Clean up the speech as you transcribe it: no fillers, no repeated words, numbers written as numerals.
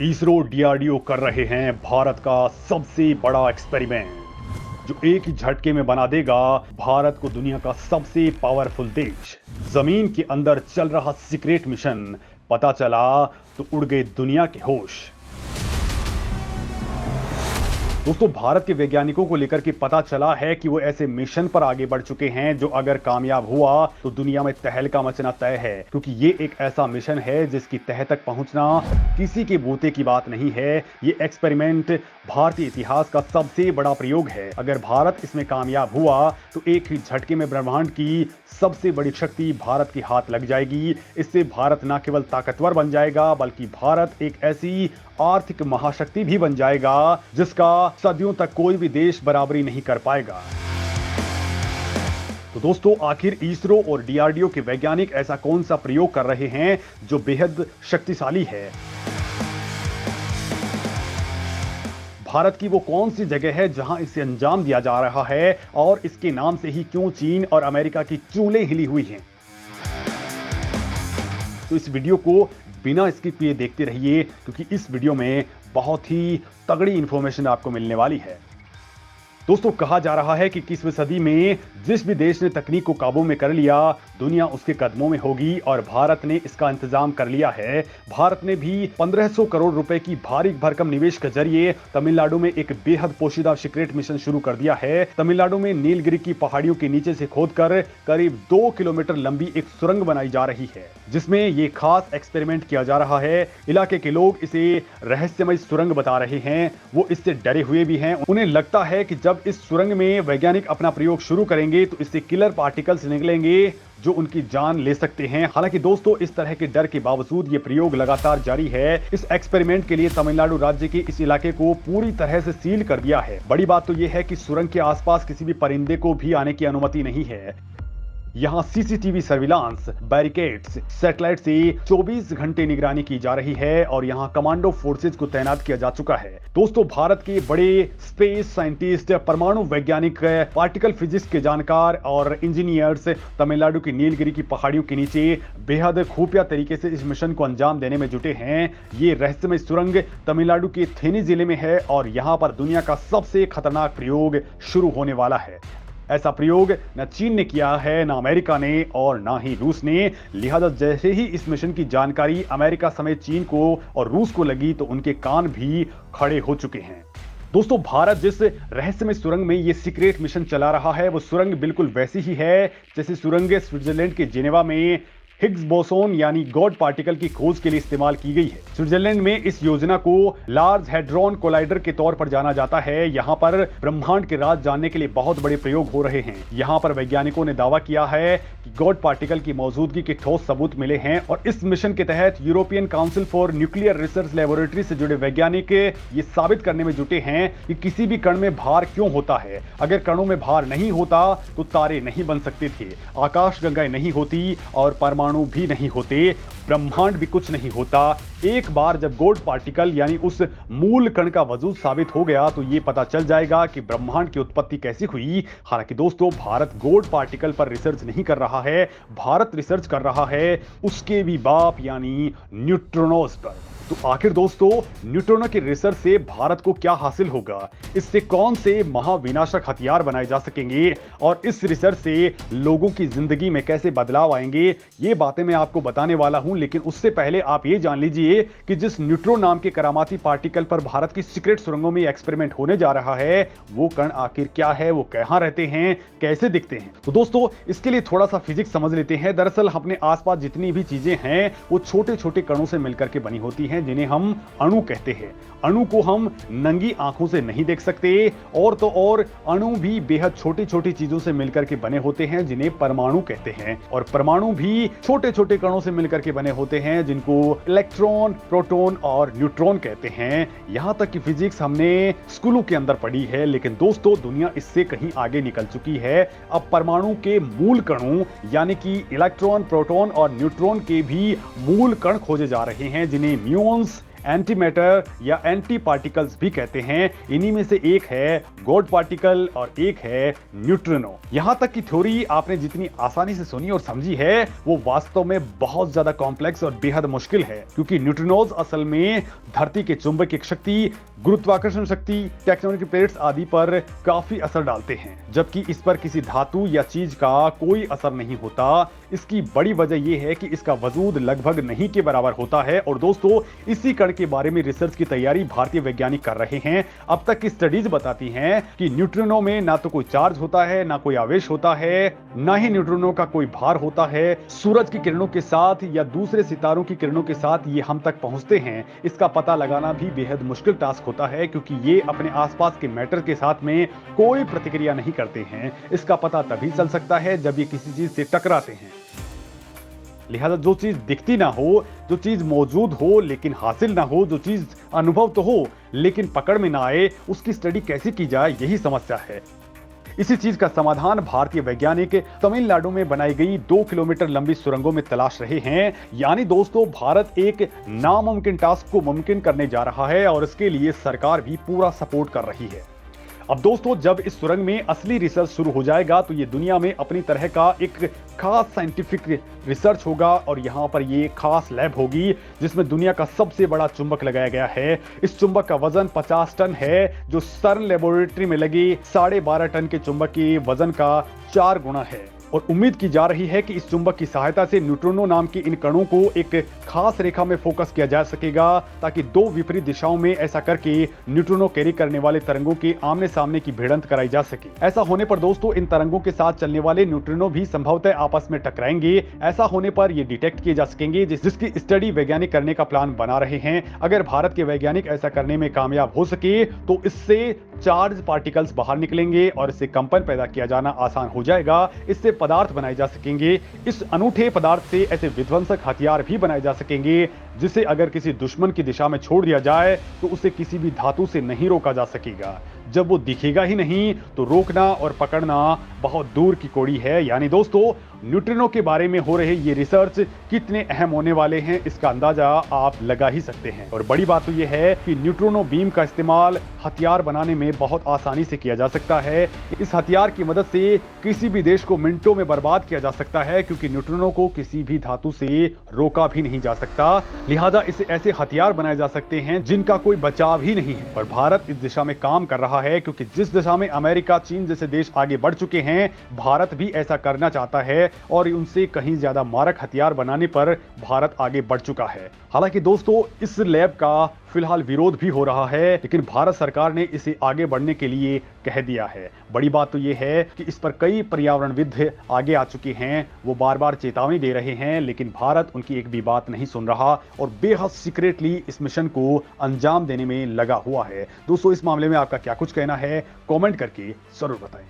ISRO DRDO कर रहे हैं भारत का सबसे बड़ा एक्सपेरिमेंट जो एक ही झटके में बना देगा भारत को दुनिया का सबसे पावरफुल देश। जमीन के अंदर चल रहा सीक्रेट मिशन पता चला तो उड़ गए दुनिया के होश। दोस्तों, भारत के वैज्ञानिकों को लेकर के पता चला है कि वो ऐसे मिशन पर आगे बढ़ चुके हैं जो अगर कामयाब हुआ तो दुनिया में तहलका मचना तय है, क्योंकि ये एक ऐसा मिशन है जिसकी तह तक पहुंचना किसी के बूते की बात नहीं है। ये एक्सपेरिमेंट भारतीय इतिहास का सबसे बड़ा प्रयोग है। अगर भारत इसमें कामयाब हुआ तो एक ही झटके में ब्रह्मांड की सबसे बड़ी शक्ति भारत के हाथ लग जाएगी। इससे भारत न केवल ताकतवर बन जाएगा बल्कि भारत एक ऐसी आर्थिक महाशक्ति भी बन जाएगा जिसका सदियों तक कोई भी देश बराबरी नहीं कर पाएगा। तो दोस्तों, आखिर इसरो और डीआरडीओ के वैज्ञानिक ऐसा कौन सा प्रयोग कर रहे हैं जो बेहद शक्तिशाली है? भारत की वो कौन सी जगह है जहां इसे अंजाम दिया जा रहा है और इसके नाम से ही क्यों चीन और अमेरिका की चूलें हिली हुई हैं? तो इस वीडियो को बिना स्किप किए देखते रहिए, क्योंकि इस वीडियो में बहुत ही तगड़ी इंफॉर्मेशन आपको मिलने वाली है। दोस्तों, कहा जा रहा है कि 21वीं सदी में जिस भी देश ने तकनीक को काबू में कर लिया दुनिया उसके कदमों में होगी, और भारत ने इसका इंतजाम कर लिया है। भारत ने भी 1500 करोड़ रुपए की भारी भरकम निवेश के जरिए तमिलनाडु में एक बेहद पोशीदा सीक्रेट मिशन शुरू कर दिया है। तमिलनाडु में नीलगिरी की पहाड़ियों के नीचे से खोदकर करीब 2 किलोमीटर लंबी एक सुरंग बनाई जा रही है, जिसमें ये खास एक्सपेरिमेंट किया जा रहा है। इलाके के लोग इसे रहस्यमय सुरंग बता रहे हैं। वो इससे डरे हुए भी हैं। उन्हें लगता है कि जब इस सुरंग में वैज्ञानिक अपना प्रयोग शुरू करेंगे तो इससे किलर पार्टिकल्स निकलेंगे जो उनकी जान ले सकते हैं। हालांकि दोस्तों, इस तरह के डर के बावजूद ये प्रयोग लगातार जारी है। इस एक्सपेरिमेंट के लिए तमिलनाडु राज्य के इस इलाके को पूरी तरह से सील कर दिया है। बड़ी बात तो यह है कि सुरंग के आसपास किसी भी परिंदे को भी आने की अनुमति नहीं है। यहाँ सीसीटीवी सर्विलांस, बैरिकेड्स, सैटेलाइट से 24 घंटे निगरानी की जा रही है और यहाँ कमांडो फोर्सेज को तैनात किया जा चुका है। दोस्तों, भारत के बड़े स्पेस साइंटिस्ट, परमाणु वैज्ञानिक, पार्टिकल फिजिक्स के जानकार और इंजीनियर्स तमिलनाडु की नीलगिरी की पहाड़ियों के नीचे बेहद खुफिया तरीके से इस मिशन को अंजाम देने में जुटे हैं। ये रहस्यमय सुरंग तमिलनाडु के थेनी जिले में है और यहाँ पर दुनिया का सबसे खतरनाक प्रयोग शुरू होने वाला है। ऐसा प्रयोग न चीन ने किया है, न अमेरिका ने और न ही रूस ने। लिहाजा जैसे ही इस मिशन की जानकारी अमेरिका समेत चीन को और रूस को लगी तो उनके कान भी खड़े हो चुके हैं। दोस्तों, भारत जिस रहस्यमय सुरंग में ये सीक्रेट मिशन चला रहा है वो सुरंग बिल्कुल वैसी ही है जैसे सुरंग स्विट्जरलैंड के जेनेवा में हिग्स बोसोन यानी गॉड पार्टिकल की खोज के लिए इस्तेमाल की गई है। स्विट्जरलैंड में इस योजना को लार्ज हैड्रॉन कोलाइडर के तौर पर जाना जाता है। यहाँ पर ब्रह्मांड के राज जानने के लिए बहुत बड़े प्रयोग हो रहे हैं। यहाँ पर वैज्ञानिकों ने दावा किया है कि गॉड पार्टिकल की मौजूदगी के ठोस सबूत मिले हैं और इस मिशन के तहत European council for nuclear research laboratory से जुड़े वैज्ञानिक ये साबित करने में जुटे हैं कि किसी भी कण में भार क्यों होता है। अगर कणों में भार नहीं होता तो तारे नहीं बन सकते थे, आकाशगंगाएं नहीं होती और परमाणु भी नहीं होते, ब्रह्मांड भी कुछ नहीं होता। एक बार जब गॉड पार्टिकल यानी उस मूल कण का वजूद साबित हो गया तो यह पता चल जाएगा कि ब्रह्मांड की उत्पत्ति कैसी हुई। हालांकि दोस्तों, भारत गॉड पार्टिकल पर रिसर्च नहीं कर रहा है, भारत रिसर्च कर रहा है उसके भी बाप यानी न्यूट्रिनोज पर। तो आखिर दोस्तों, न्यूट्रिनो की रिसर्च से भारत को क्या हासिल होगा? इससे कौन से महाविनाशक हथियार बनाए जा सकेंगे और इस रिसर्च से लोगों की जिंदगी में कैसे बदलाव आएंगे, ये बातें मैं आपको बताने वाला हूं। लेकिन उससे पहले आप ये जान लीजिए कि जिस न्यूट्रिनो नाम के करामाती पार्टिकल पर भारत की सीक्रेट सुरंगों में एक्सपेरिमेंट होने जा रहा है वो कण आखिर क्या है, वो कहां रहते हैं, कैसे दिखते हैं। तो दोस्तों, इसके लिए थोड़ा सा फिजिक्स समझ लेते हैं। दरअसल अपने आसपास जितनी भी चीजें हैं वो छोटे छोटे कणों से मिलकर के बनी होती हैं जिन्हें हम अणु कहते हैं। अणु को हम नंगी आंखों से नहीं देख सकते और तो और अणु भी बेहद छोटी छोटी चीजों से मिलकर के बने होते हैं जिन्हें परमाणु कहते हैं, और परमाणु भी छोटे छोटे कणों से मिलकर के बने होते हैं जिनको इलेक्ट्रॉन, प्रोटॉन और न्यूट्रॉन कहते हैं। यहां तक कि फिजिक्स हमने स्कूलों के अंदर पढ़ी है, लेकिन दोस्तों दुनिया इससे कहीं आगे निकल चुकी है। अब परमाणु के मूल कणों यानी कि इलेक्ट्रॉन, प्रोटॉन और न्यूट्रॉन के भी मूल कण खोजे जा रहे हैं जिन्हें म्यून्स, एंटी मैटर या एंटी पार्टिकल्स भी कहते हैं। इन्हीं में से एक है गॉड पार्टिकल और एक है न्यूट्रिनो। यहां तक की थ्योरी आपने जितनी आसानी से सुनी और समझी है वो वास्तव में बहुत ज्यादा कॉम्प्लेक्स और बेहद मुश्किल है, क्योंकि न्यूट्रिनोज असल में धरती के चुंबकीय शक्ति, गुरुत्वाकर्षण शक्ति, टेक्टोनिक प्लेट्स आदि पर काफी असर डालते हैं, जबकि इस पर किसी धातु या चीज का कोई असर नहीं होता। इसकी बड़ी वजह यह है कि इसका वजूद लगभग नहीं के बराबर होता है। और दोस्तों, इसी कण के बारे में रिसर्च की तैयारी भारतीय वैज्ञानिक कर रहे हैं। अब तक की स्टडीज बताती हैं कि न्यूट्रिनो में ना तो कोई चार्ज होता है, ना कोई आवेश होता है, ना ही न्यूट्रिनो का कोई भार होता है। सूरज की किरणों के साथ या दूसरे सितारों की किरणों के साथ ये हम तक पहुंचते हैं, इसका पता लगाना भी बेहद मुश्किल टास्क होता है, क्योंकि ये अपने आसपास के मैटर के साथ में कोई प्रतिक्रिया नहीं करते हैं। इसका पता तभी चल सकता है जब ये किसी चीज से टकराते हैं। लिहाजा जो चीज दिखती ना हो, जो चीज मौजूद हो लेकिन हासिल ना हो, जो चीज अनुभव तो हो लेकिन पकड़ में ना आए, उसकी स्टडी कैसे की जाए, यही समस्या है। इसी चीज का समाधान भारतीय वैज्ञानिक तमिलनाडु में बनाई गई 2 किलोमीटर लंबी सुरंगों में तलाश रहे हैं। यानी दोस्तों, भारत एक नामुमकिन टास्क को मुमकिन करने जा रहा है और इसके लिए सरकार भी पूरा सपोर्ट कर रही है। अब दोस्तों, जब इस सुरंग में असली रिसर्च शुरू हो जाएगा तो ये दुनिया में अपनी तरह का एक खास साइंटिफिक रिसर्च होगा और यहाँ पर ये खास लैब होगी जिसमें दुनिया का सबसे बड़ा चुंबक लगाया गया है। इस चुंबक का वजन 50 टन है, जो सर्न लेबोरेटरी में लगे 12.5 टन के चुंबक के वजन का 4 गुना है। और उम्मीद की जा रही है कि इस चुंबक की सहायता से न्यूट्रिनो नाम के इन कणों को एक खास रेखा में फोकस किया जा सकेगा, ताकि 2 विपरीत दिशाओं में ऐसा करके न्यूट्रिनो कैरी करने वाले तरंगों के आमने सामने की भिड़ंत कराई जा सके। ऐसा होने पर दोस्तों, इन तरंगों के साथ चलने वाले न्यूट्रिनो भी संभवतः आपस में टकराएंगे। ऐसा होने पर ये डिटेक्ट किए जा सकेंगे, जिसकी स्टडी वैज्ञानिक करने का प्लान बना रहे हैं। अगर भारत के वैज्ञानिक ऐसा करने में कामयाब हो सके तो इससे चार्ज पार्टिकल्स बाहर निकलेंगे और इससे कंपन पैदा किया जाना आसान हो जाएगा। इससे पदार्थ बनाए जा सकेंगे। इस अनूठे पदार्थ से ऐसे विध्वंसक हथियार भी बनाए जा सकेंगे जिसे अगर किसी दुश्मन की दिशा में छोड़ दिया जाए तो उसे किसी भी धातु से नहीं रोका जा सकेगा। जब वो दिखेगा ही नहीं तो रोकना और पकड़ना बहुत दूर की कौड़ी है। यानी दोस्तों, न्यूट्रिनो के बारे में हो रहे ये रिसर्च कितने अहम होने वाले हैं, इसका अंदाजा आप लगा ही सकते हैं। और बड़ी बात तो ये है कि न्यूट्रिनो बीम का इस्तेमाल हथियार बनाने में बहुत आसानी से किया जा सकता है। इस हथियार की मदद से किसी भी देश को मिनटों में बर्बाद किया जा सकता है, क्योंकि न्यूट्रिनो को किसी भी धातु से रोका भी नहीं जा सकता। लिहाजा इसे ऐसे हथियार बनाए जा सकते हैं जिनका कोई बचाव ही नहीं है। और भारत इस दिशा में काम कर रहा है, क्योंकि जिस दिशा में अमेरिका, चीन जैसे देश आगे बढ़ चुके हैं, भारत भी ऐसा करना चाहता है और उनसे कहीं ज्यादा मारक हथियार बनाने पर भारत आगे बढ़ चुका है। हालांकि दोस्तों, इस लैब का फिलहाल विरोध भी हो रहा है, लेकिन भारत सरकार ने इसे आगे बढ़ने के लिए कह दिया है। बड़ी बात तो यह है कि इस पर कई पर्यावरणविद आगे आ चुके हैं, वो बार बार चेतावनी दे रहे हैं, लेकिन भारत उनकी एक भी बात नहीं सुन रहा और बेहद सीक्रेटली इस मिशन को अंजाम देने में लगा हुआ है। दोस्तों, इस मामले में आपका क्या कुछ कहना है, कमेंट करके जरूर बताएं।